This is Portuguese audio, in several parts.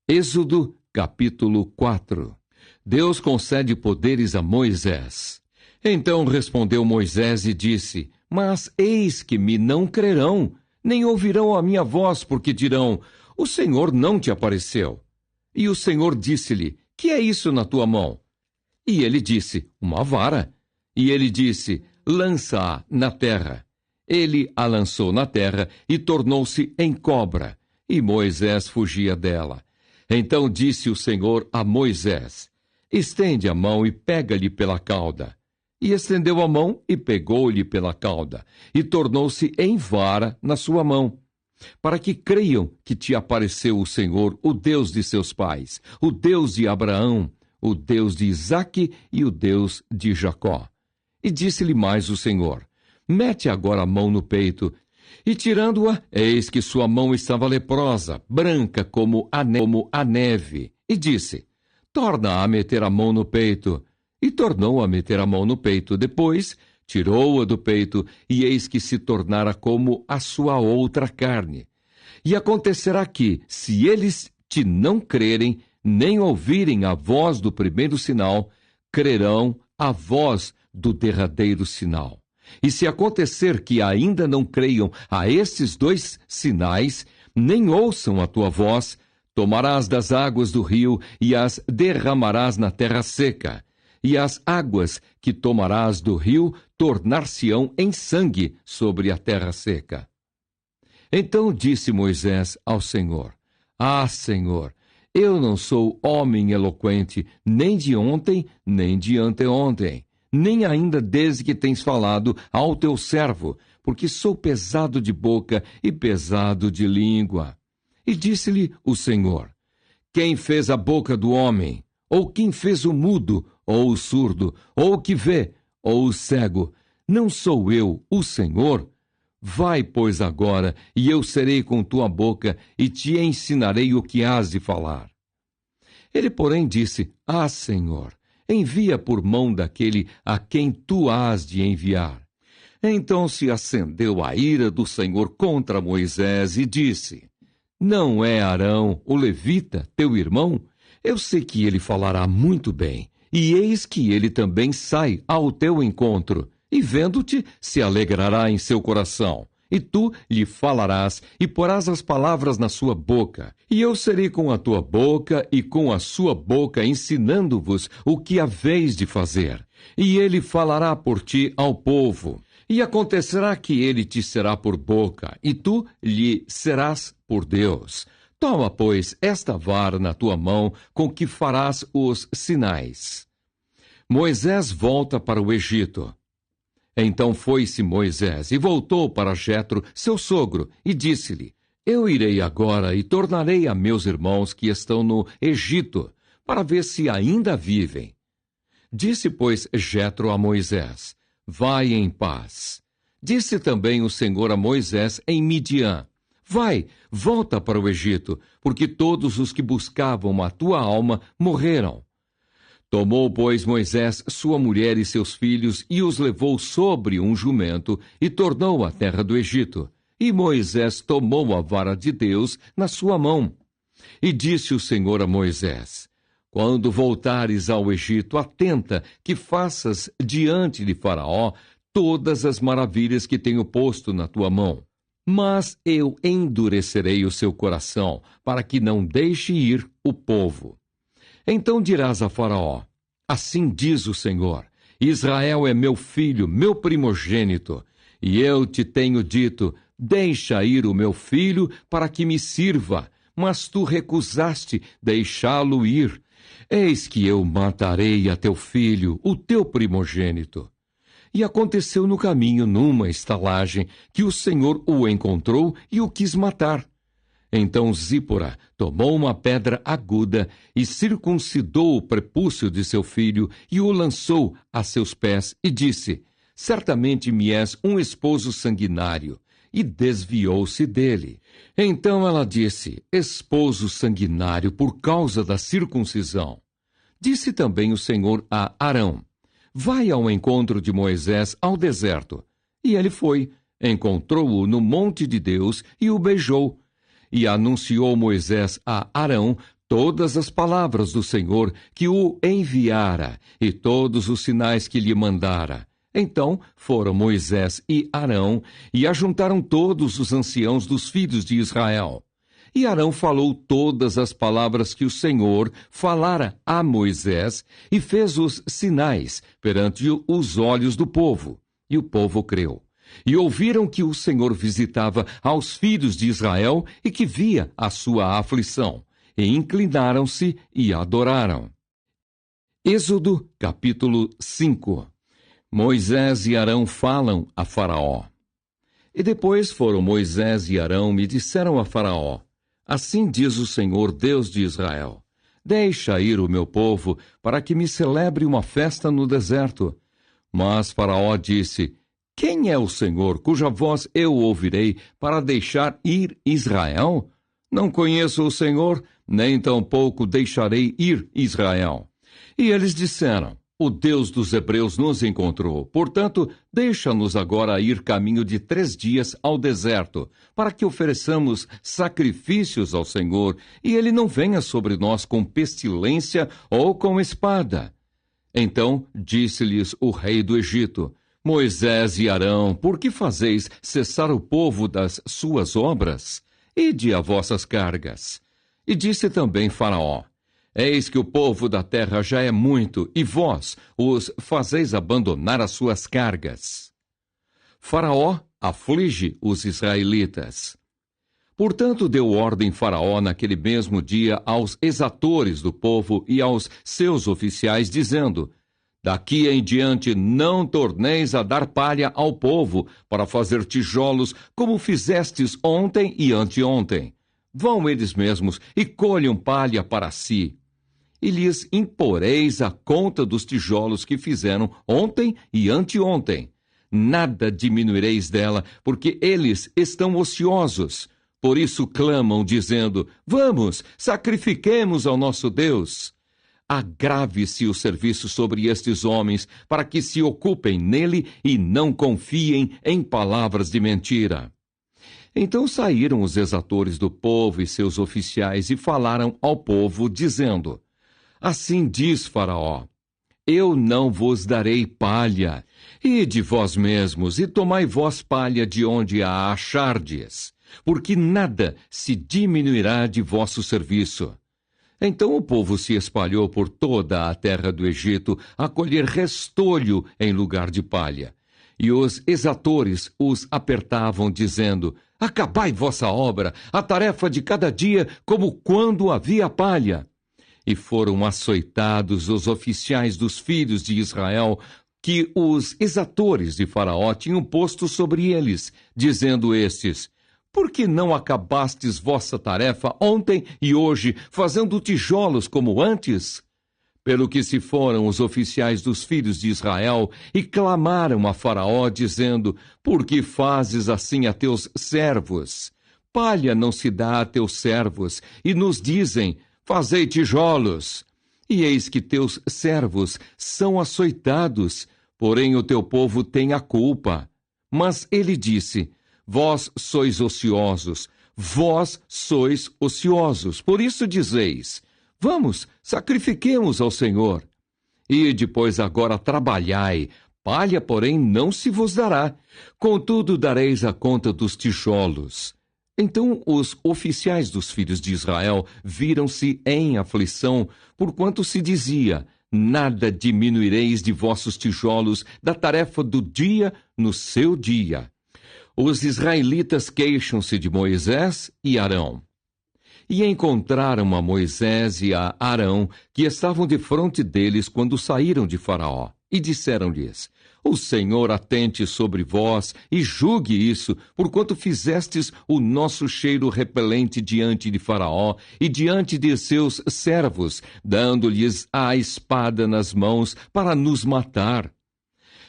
Êxodo, capítulo 4. Deus concede poderes a Moisés. Então respondeu Moisés e disse: Mas eis que me não crerão, nem ouvirão a minha voz, porque dirão: O Senhor não te apareceu. E o Senhor disse-lhe: Que é isso na tua mão? E ele disse: Uma vara. E ele disse: Lança-a na terra. Ele a lançou na terra e tornou-se em cobra, e Moisés fugia dela. Então disse o Senhor a Moisés: Estende a mão e pega-lhe pela cauda. E estendeu a mão e pegou-lhe pela cauda, e tornou-se em vara na sua mão, para que creiam que te apareceu o Senhor, o Deus de seus pais, o Deus de Abraão, o Deus de Isaque e o Deus de Jacó. E disse-lhe mais o Senhor: Mete agora a mão no peito. E tirando-a, eis que sua mão estava leprosa, branca como a neve. E disse: Torna a meter a mão no peito. E tornou a meter a mão no peito. Depois, tirou-a do peito, e eis que se tornara como a sua outra carne. E acontecerá que, se eles te não crerem, nem ouvirem a voz do primeiro sinal, crerão a voz do derradeiro sinal. E se acontecer que ainda não creiam a estes dois sinais, nem ouçam a tua voz, tomarás das águas do rio e as derramarás na terra seca. E as águas que tomarás do rio tornar-se-ão em sangue sobre a terra seca. Então disse Moisés ao Senhor: Ah, Senhor, eu não sou homem eloquente, nem de ontem, nem de anteontem, nem ainda desde que tens falado ao teu servo, porque sou pesado de boca e pesado de língua. E disse-lhe o Senhor: Quem fez a boca do homem? Ou quem fez o mudo, ou o surdo, ou o que vê, ou o cego? Não sou eu, o Senhor? Vai, pois, agora, e eu serei com tua boca, e te ensinarei o que hás de falar. Ele, porém, disse: Ah, Senhor, envia por mão daquele a quem tu hás de enviar. Então se acendeu a ira do Senhor contra Moisés e disse: Não é Arão, o levita, teu irmão? Eu sei que ele falará muito bem, e eis que ele também sai ao teu encontro, e vendo-te, se alegrará em seu coração. E tu lhe falarás, e porás as palavras na sua boca. E eu serei com a tua boca e com a sua boca, ensinando-vos o que haveis de fazer. E ele falará por ti ao povo. E acontecerá que ele te será por boca, e tu lhe serás por Deus. Toma, pois, esta vara na tua mão, com que farás os sinais. Moisés volta para o Egito. Então foi-se Moisés e voltou para Jetro, seu sogro, e disse-lhe: Eu irei agora e tornarei a meus irmãos que estão no Egito, para ver se ainda vivem. Disse, pois, Jetro a Moisés: Vai em paz. Disse também o Senhor a Moisés em Midian: Vai, volta para o Egito, porque todos os que buscavam a tua alma morreram. Tomou, pois, Moisés sua mulher e seus filhos e os levou sobre um jumento e tornou à terra do Egito. E Moisés tomou a vara de Deus na sua mão. E disse o Senhor a Moisés: Quando voltares ao Egito, atenta que faças diante de Faraó todas as maravilhas que tenho posto na tua mão. Mas eu endurecerei o seu coração, para que não deixe ir o povo. Então dirás a Faraó: Assim diz o Senhor: Israel é meu filho, meu primogênito. E eu te tenho dito: Deixa ir o meu filho para que me sirva. Mas tu recusaste deixá-lo ir. Eis que eu matarei a teu filho, o teu primogênito. E aconteceu no caminho, numa estalagem, que o Senhor o encontrou e o quis matar. Então Zípora tomou uma pedra aguda e circuncidou o prepúcio de seu filho e o lançou a seus pés e disse: Certamente me és um esposo sanguinário. E desviou-se dele. Então ela disse: Esposo sanguinário por causa da circuncisão. Disse também o Senhor a Arão: Vai ao encontro de Moisés ao deserto. E ele foi, encontrou-o no monte de Deus e o beijou. E anunciou Moisés a Arão todas as palavras do Senhor que o enviara e todos os sinais que lhe mandara. Então foram Moisés e Arão e ajuntaram todos os anciãos dos filhos de Israel. E Arão falou todas as palavras que o Senhor falara a Moisés e fez os sinais perante os olhos do povo. E o povo creu. E ouviram que o Senhor visitava aos filhos de Israel e que via a sua aflição. E inclinaram-se e adoraram. Êxodo, capítulo 5. Moisés e Arão falam a Faraó. E depois foram Moisés e Arão e disseram a Faraó: Assim diz o Senhor, Deus de Israel: Deixa ir o meu povo, para que me celebre uma festa no deserto. Mas Faraó disse: Quem é o Senhor, cuja voz eu ouvirei, para deixar ir Israel? Não conheço o Senhor, nem tampouco deixarei ir Israel. E eles disseram: O Deus dos Hebreus nos encontrou. Portanto, deixa-nos agora ir caminho de 3 dias ao deserto, para que ofereçamos sacrifícios ao Senhor, e ele não venha sobre nós com pestilência ou com espada. Então disse-lhes o rei do Egito: Moisés e Arão, por que fazeis cessar o povo das suas obras? Ide a vossas cargas. E disse também Faraó: Eis que o povo da terra já é muito, e vós os fazeis abandonar as suas cargas. Faraó aflige os israelitas. Portanto, deu ordem Faraó naquele mesmo dia aos exatores do povo e aos seus oficiais, dizendo: Daqui em diante não torneis a dar palha ao povo para fazer tijolos, como fizestes ontem e anteontem. Vão eles mesmos e colham palha para si. E lhes imporeis a conta dos tijolos que fizeram ontem e anteontem. Nada diminuireis dela, porque eles estão ociosos. Por isso clamam, dizendo: Vamos, sacrifiquemos ao nosso Deus. Agrave-se o serviço sobre estes homens, para que se ocupem nele e não confiem em palavras de mentira. Então saíram os exatores do povo e seus oficiais e falaram ao povo, dizendo: Assim diz Faraó: Eu não vos darei palha. Ide vós mesmos e tomai vós palha de onde a achardes, porque nada se diminuirá de vosso serviço. Então o povo se espalhou por toda a terra do Egito a colher restolho em lugar de palha. E os exatores os apertavam, dizendo: Acabai vossa obra, a tarefa de cada dia, como quando havia palha. E foram açoitados os oficiais dos filhos de Israel, que os exatores de Faraó tinham posto sobre eles, dizendo estes: Por que não acabastes vossa tarefa ontem e hoje, fazendo tijolos como antes? Pelo que se foram os oficiais dos filhos de Israel e clamaram a Faraó, dizendo: Por que fazes assim a teus servos? Palha não se dá a teus servos, e nos dizem: Fazei tijolos. E eis que teus servos são açoitados, porém o teu povo tem a culpa. Mas ele disse: Vós sois ociosos, por isso dizeis: Vamos, sacrifiquemos ao Senhor. E depois agora trabalhai, palha, porém, não se vos dará. Contudo, dareis a conta dos tijolos. Então os oficiais dos filhos de Israel viram-se em aflição, porquanto se dizia: Nada diminuireis de vossos tijolos da tarefa do dia no seu dia. Os israelitas queixam-se de Moisés e Arão. E encontraram a Moisés e a Arão, que estavam defronte deles quando saíram de Faraó, e disseram-lhes: O Senhor atente sobre vós e julgue isso, porquanto fizestes o nosso cheiro repelente diante de Faraó e diante de seus servos, dando-lhes a espada nas mãos para nos matar.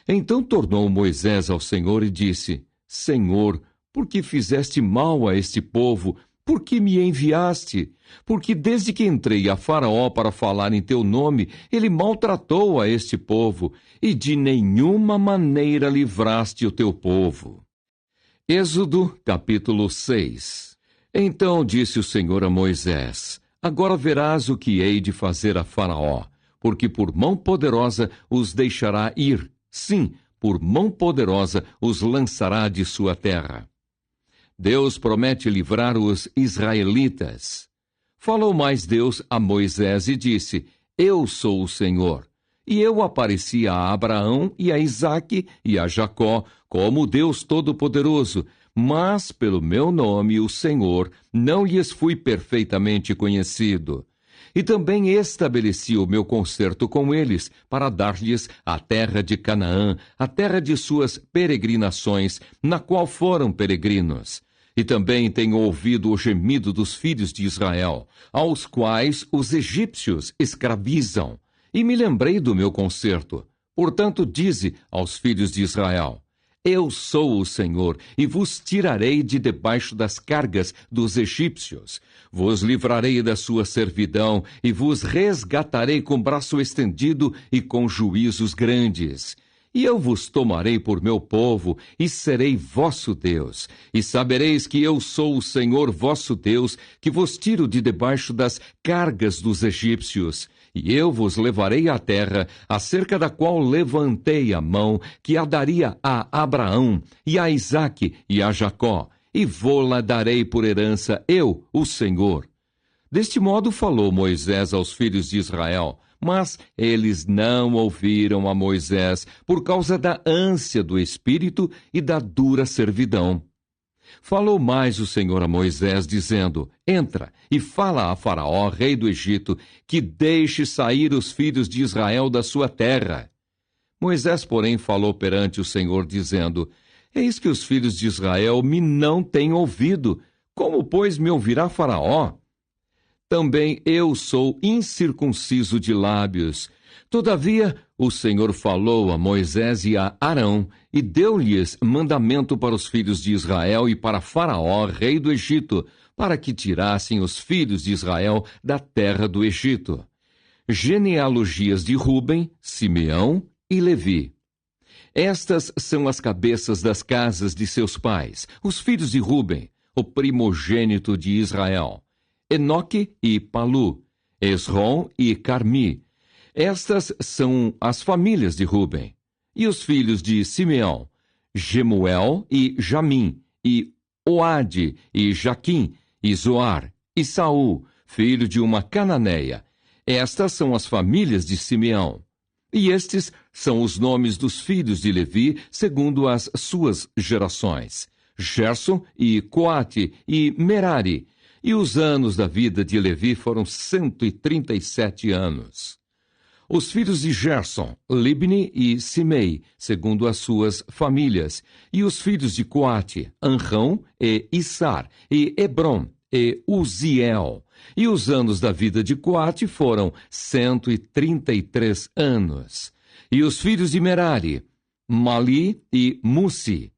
Então tornou Moisés ao Senhor e disse: Senhor, por que fizeste mal a este povo? Por que me enviaste? Porque desde que entrei a Faraó para falar em teu nome, ele maltratou a este povo, e de nenhuma maneira livraste o teu povo. Êxodo, capítulo 6. Então disse o Senhor a Moisés: Agora verás o que hei de fazer a Faraó, porque por mão poderosa os deixará ir. Sim, por mão poderosa os lançará de sua terra. Deus promete livrar os israelitas. Falou mais Deus a Moisés e disse: Eu sou o Senhor. E eu apareci a Abraão e a Isaque e a Jacó como Deus Todo-Poderoso, mas pelo meu nome, o Senhor, não lhes fui perfeitamente conhecido. E também estabeleci o meu concerto com eles, para dar-lhes a terra de Canaã, a terra de suas peregrinações, na qual foram peregrinos. E também tenho ouvido o gemido dos filhos de Israel, aos quais os egípcios escravizam. E me lembrei do meu concerto. Portanto, dize aos filhos de Israel: Eu sou o Senhor, e vos tirarei de debaixo das cargas dos egípcios. Vos livrarei da sua servidão, e vos resgatarei com braço estendido e com juízos grandes. E eu vos tomarei por meu povo, e serei vosso Deus. E sabereis que eu sou o Senhor vosso Deus, que vos tiro de debaixo das cargas dos egípcios. E eu vos levarei à terra, acerca da qual levantei a mão, que a daria a Abraão, e a Isaque, e a Jacó, e vô-la darei por herança, eu, o Senhor. Deste modo falou Moisés aos filhos de Israel, mas eles não ouviram a Moisés, por causa da ânsia do espírito e da dura servidão. Falou mais o Senhor a Moisés, dizendo: Entra e fala a Faraó, rei do Egito, que deixe sair os filhos de Israel da sua terra. Moisés, porém, falou perante o Senhor, dizendo: Eis que os filhos de Israel me não têm ouvido. Como, pois, me ouvirá Faraó? Também eu sou incircunciso de lábios. Todavia, o Senhor falou a Moisés e a Arão, e deu-lhes mandamento para os filhos de Israel e para Faraó, rei do Egito, para que tirassem os filhos de Israel da terra do Egito. Genealogias de Ruben, Simeão e Levi. Estas são as cabeças das casas de seus pais, os filhos de Ruben, o primogênito de Israel: Enoque e Palu, Esrom e Carmi. Estas são as famílias de Ruben. E os filhos de Simeão: Gemuel e Jamim, e Oade e Jaquim, e Zoar, e Saul, filho de uma cananeia. Estas são as famílias de Simeão. E estes são os nomes dos filhos de Levi, segundo as suas gerações: Gerson e Coate e Merari. E os anos da vida de Levi foram 137 anos. Os filhos de Gerson: Libni e Simei, segundo as suas famílias. E os filhos de Coate: Anrão e Issar, e Hebron e Uziel. E os anos da vida de Coate foram 133 anos. E os filhos de Merari: Mali e Mussi.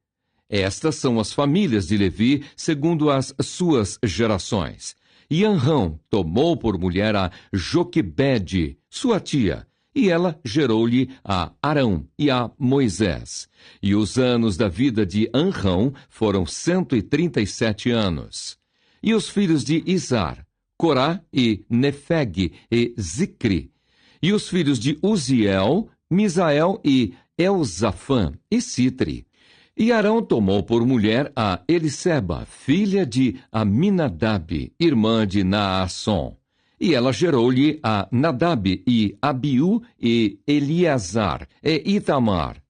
Estas são as famílias de Levi, segundo as suas gerações. E Anrão tomou por mulher a Joquebede, sua tia, e ela gerou-lhe a Arão e a Moisés. E os anos da vida de Anrão foram 137 anos. E os filhos de Izar: Corá e Nefeg e Zicri. E os filhos de Uziel: Misael e Elzafã e Citri. E Arão tomou por mulher a Eliseba, filha de Aminadab, irmã de Naasson. E ela gerou-lhe a Nadab e Abiú e Eleazar e Itamar.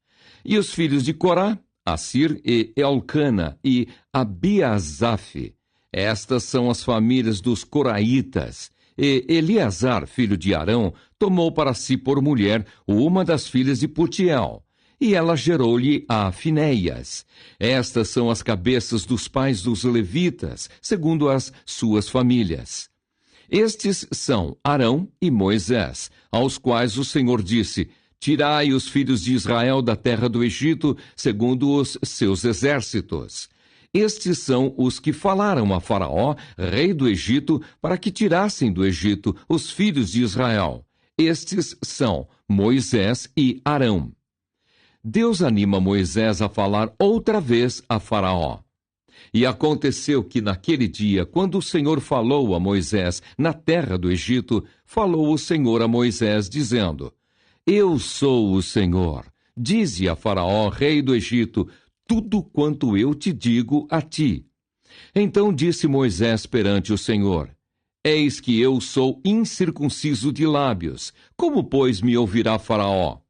E os filhos de Corá: Assir e Elcana e Abiasaf. Estas são as famílias dos coraitas. E Eleazar, filho de Arão, tomou para si por mulher uma das filhas de Putiel. E ela gerou-lhe a Finéias. Estas são as cabeças dos pais dos levitas, segundo as suas famílias. Estes são Arão e Moisés, aos quais o Senhor disse: Tirai os filhos de Israel da terra do Egito, segundo os seus exércitos. Estes são os que falaram a Faraó, rei do Egito, para que tirassem do Egito os filhos de Israel. Estes são Moisés e Arão. Deus anima Moisés a falar outra vez a Faraó. E aconteceu que naquele dia, quando o Senhor falou a Moisés na terra do Egito, falou o Senhor a Moisés, dizendo: Eu sou o Senhor. Dize a Faraó, rei do Egito, tudo quanto eu te digo a ti. Então disse Moisés perante o Senhor: Eis que eu sou incircunciso de lábios. Como, pois, me ouvirá Faraó?